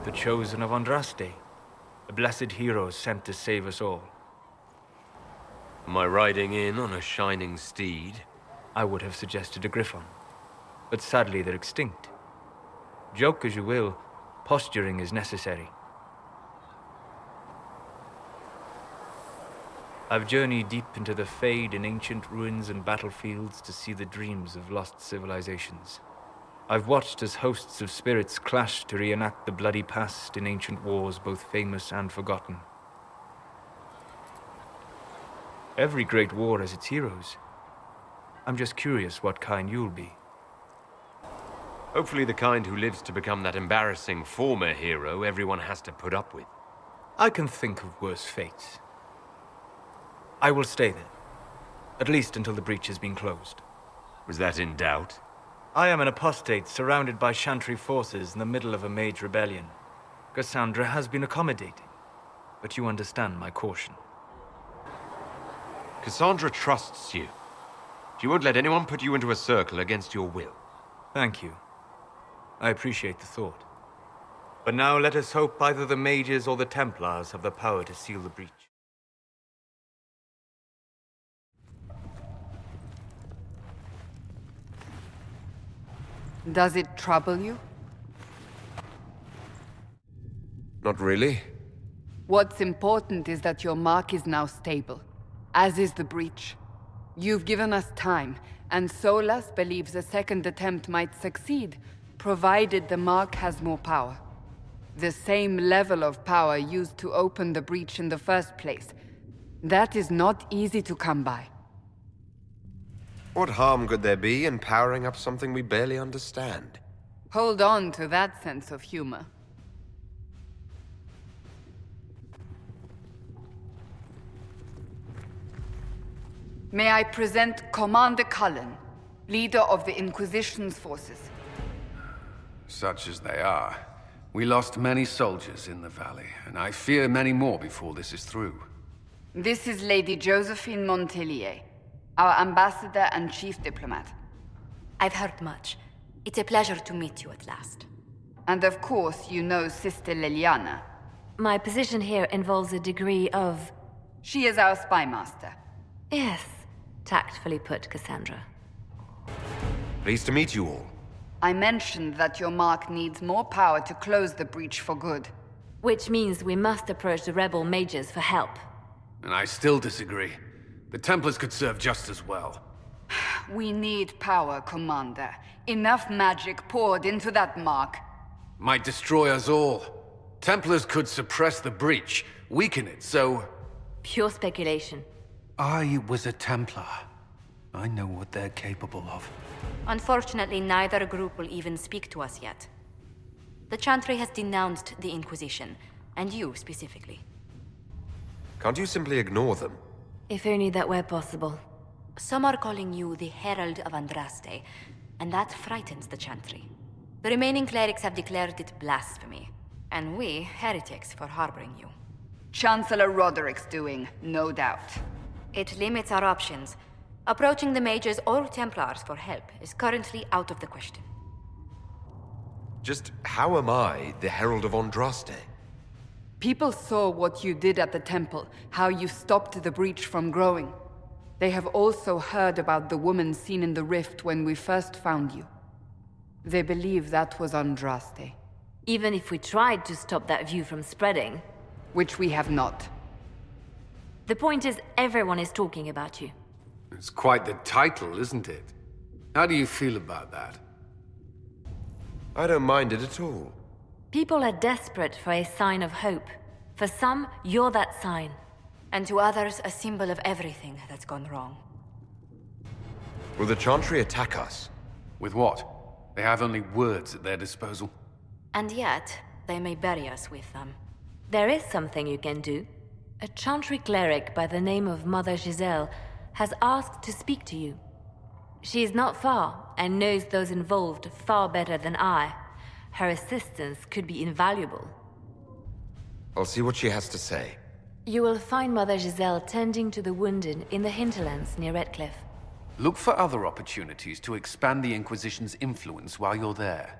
the chosen of Andraste, a blessed hero sent to save us all. Am I riding in on a shining steed? I would have suggested a griffon, but sadly they're extinct. Joke as you will, posturing is necessary. I've journeyed deep into the Fade in ancient ruins and battlefields to see the dreams of lost civilizations. I've watched as hosts of spirits clash to reenact the bloody past in ancient wars both famous and forgotten. Every great war has its heroes. I'm just curious what kind you'll be. Hopefully the kind who lives to become that embarrassing former hero everyone has to put up with. I can think of worse fates. I will stay then, at least until the breach has been closed. Was that in doubt? I am an apostate surrounded by Chantry forces in the middle of a mage rebellion. Cassandra has been accommodating, but you understand my caution. Cassandra trusts you. She won't let anyone put you into a circle against your will. Thank you. I appreciate the thought. But now let us hope either the mages or the Templars have the power to seal the breach. Does it trouble you? Not really. What's important is that your mark is now stable, as is the breach. You've given us time, and Solas believes a second attempt might succeed, provided the mark has more power. The same level of power used to open the breach in the first place. That is not easy to come by. What harm could there be in powering up something we barely understand? Hold on to that sense of humor. May I present Commander Cullen, leader of the Inquisition's forces. Such as they are. We lost many soldiers in the valley, and I fear many more before this is through. This is Lady Josephine Montelier, our ambassador and chief diplomat. I've heard much. It's a pleasure to meet you at last. And of course, you know Sister Liliana. My position here involves a degree of... She is our spy master. Yes, tactfully put, Cassandra. Pleased to meet you all. I mentioned that your mark needs more power to close the breach for good. Which means we must approach the rebel mages for help. And I still disagree. The Templars could serve just as well. We need power, Commander. Enough magic poured into that mark. Might destroy us all. Templars could suppress the breach, weaken it, so... Pure speculation. I was a Templar. I know what they're capable of. Unfortunately, neither group will even speak to us yet. The Chantry has denounced the Inquisition, and you specifically. Can't you simply ignore them? If only that were possible. Some are calling you the Herald of Andraste, and that frightens the Chantry. The remaining clerics have declared it blasphemy, and we, heretics, for harboring you. Chancellor Roderick's doing, no doubt. It limits our options. Approaching the mages or Templars for help is currently out of the question. Just how am I the Herald of Andraste? People saw what you did at the temple, how you stopped the breach from growing. They have also heard about the woman seen in the rift when we first found you. They believe that was Andraste. Even if we tried to stop that view from spreading... Which we have not. The point is, everyone is talking about you. It's quite the title, isn't it? How do you feel about that? I don't mind it at all. People are desperate for a sign of hope. For some, you're that sign. And to others, a symbol of everything that's gone wrong. Will the Chantry attack us? With what? They have only words at their disposal. And yet, they may bury us with them. There is something you can do. A Chantry cleric by the name of Mother Giselle has asked to speak to you. She is not far, and knows those involved far better than I. Her assistance could be invaluable. I'll see what she has to say. You will find Mother Giselle tending to the wounded in the hinterlands near Redcliffe. Look for other opportunities to expand the Inquisition's influence while you're there.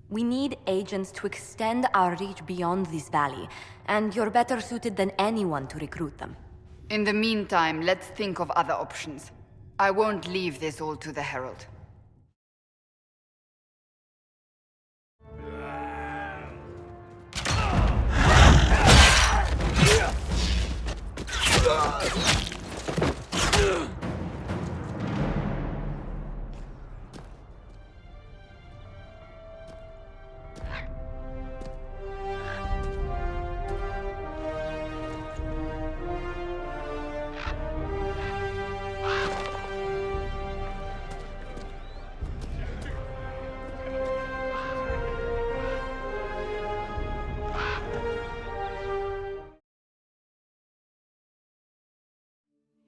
We need agents to extend our reach beyond this valley, and you're better suited than anyone to recruit them. In the meantime, let's think of other options. I won't leave this all to the Herald.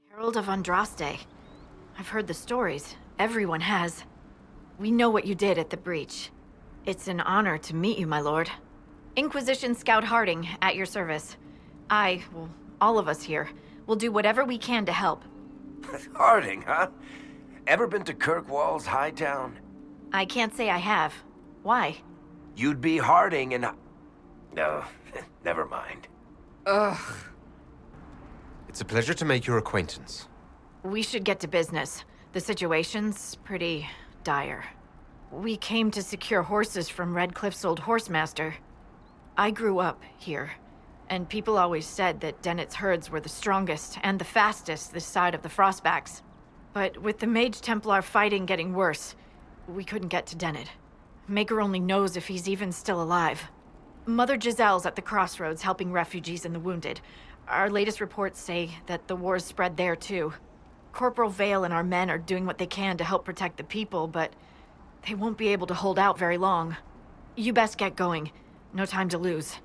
Herald of Andraste. I've heard the stories. Everyone has. We know what you did at the breach. It's an honor to meet you, my lord. Inquisition Scout Harding, at your service. Well, all of us here, will do whatever we can to help. Harding, huh? Ever been to Kirkwall's Hightown? I can't say I have. Why? You'd be Harding and No, never mind. Ugh. It's a pleasure to make your acquaintance. We should get to business. The situation's pretty dire. We came to secure horses from Redcliffe's old horsemaster. I grew up here, and people always said that Dennett's herds were the strongest and the fastest this side of the Frostbacks. But with the Mage Templar fighting getting worse, we couldn't get to Dennett. Maker only knows if he's even still alive. Mother Giselle's at the crossroads helping refugees and the wounded. Our latest reports say that the war's spread there too. Corporal Vale and our men are doing what they can to help protect the people, but they won't be able to hold out very long. You best get going. No time to lose.